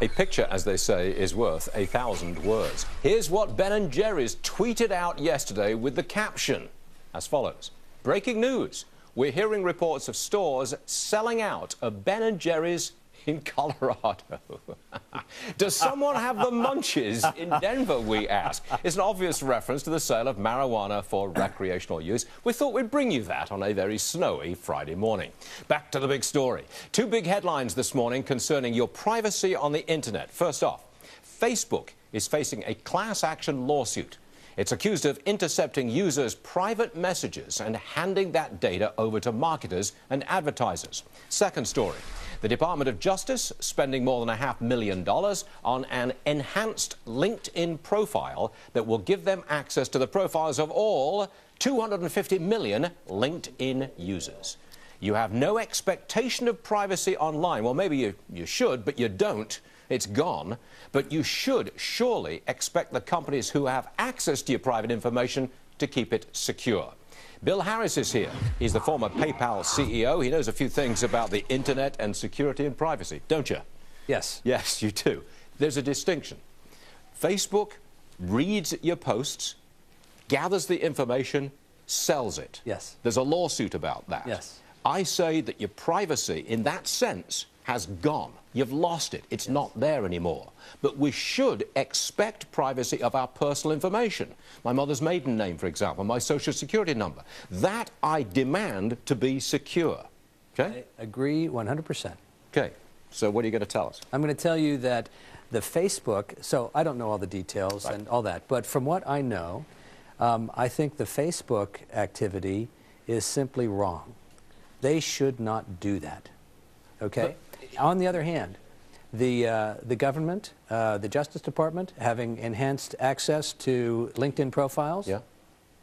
A picture, as they say, is worth 1,000 words. Here's what Ben & Jerry's tweeted out yesterday with the caption as follows. Breaking news. We're hearing reports of stores selling out of Ben & Jerry's in Colorado. Does someone have the munchies in Denver, we ask? It's an obvious reference to the sale of marijuana for recreational use. We thought we'd bring you that on a very snowy Friday morning. Back to the big story. Two big headlines this morning concerning your privacy on the internet. First off, Facebook is facing a class action lawsuit. It's accused of intercepting users' private messages and handing that data over to marketers and advertisers. Second story. The Department of Justice spending more than $500,000 on an enhanced LinkedIn profile that will give them access to the profiles of all 250 million LinkedIn users. You have no expectation of privacy online. Well, maybe you should, but you don't. It's gone. But you should surely expect the companies who have access to your private information to keep it secure. Bill Harris is here. He's the former PayPal CEO. He knows a few things about the internet and security and privacy, don't you? Yes. Yes, you do. There's a distinction. Facebook reads your posts, gathers the information, sells it. Yes. There's a lawsuit about that. Yes. I say that your privacy, in that sense, has gone. You've lost it. It's not there anymore. But we should expect privacy of our personal information. My mother's maiden name, for example, my social security number. That I demand to be secure. Okay? I agree 100%. Okay. So what are you going to tell us? I'm going to tell you that the Facebook, so I don't know all the details and all that, but from what I know, I think the Facebook activity is simply wrong. They should not do that. Okay? On the other hand, the government, the Justice Department, having enhanced access to LinkedIn profiles,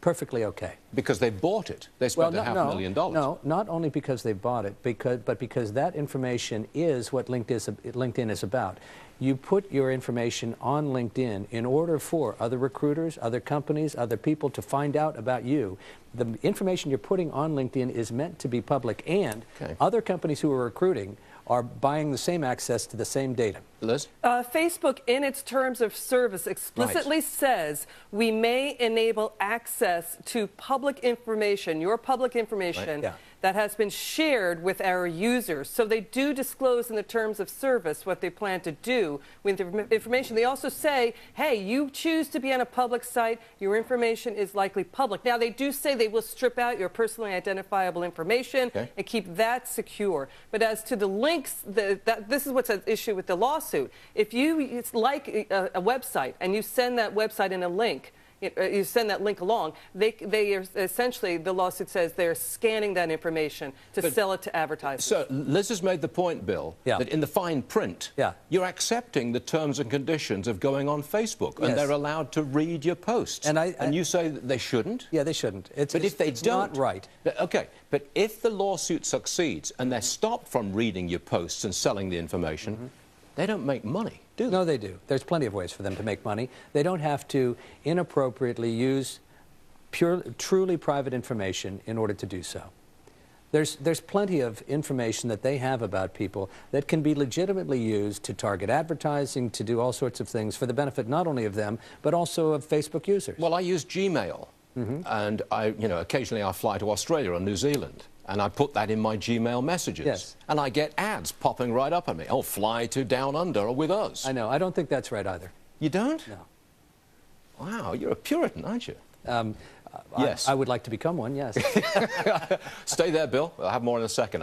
perfectly okay. Because they bought it. They spent $500,000. No, not only because they bought it, but because that information is what LinkedIn is about. You put your information on LinkedIn in order for other recruiters, other companies, other people to find out about you. The information you're putting on LinkedIn is meant to be public, and other companies who are recruiting are buying the same access to the same data. Liz? Facebook, in its terms of service, explicitly says we may enable access to public information, your public information, that has been shared with our users. So they do disclose in the terms of service what they plan to do with the information. They also say, hey, you choose to be on a public site, your information is likely public. Now, they do say they will strip out your personally identifiable information and keep that secure. But as to the links, this is what's at issue with the lawsuit. If it's like a website and you send that website in a link, you send that link along, they are essentially, the lawsuit says they're scanning that information to sell it to advertisers. So Liz has made the point, Bill, that in the fine print, you're accepting the terms and conditions of going on Facebook, and they're allowed to read your posts. And you say that they shouldn't? Yeah, they shouldn't. But if they don't, not right. Okay, but if the lawsuit succeeds and they're stopped from reading your posts and selling the information, they don't make money, do they? No, they do. There's plenty of ways for them to make money. They don't have to inappropriately use truly private information in order to do so. There's plenty of information that they have about people that can be legitimately used to target advertising, to do all sorts of things for the benefit not only of them, but also of Facebook users. Well, I use Gmail, and occasionally I fly to Australia or New Zealand. And I put that in my Gmail messages. And I get ads popping right up at me. Oh, fly to Down Under or with us. I know. I don't think that's right either. You don't? No. Wow, you're a Puritan, aren't you? Yes. I would like to become one, yes. Stay there, Bill. We'll have more in a second.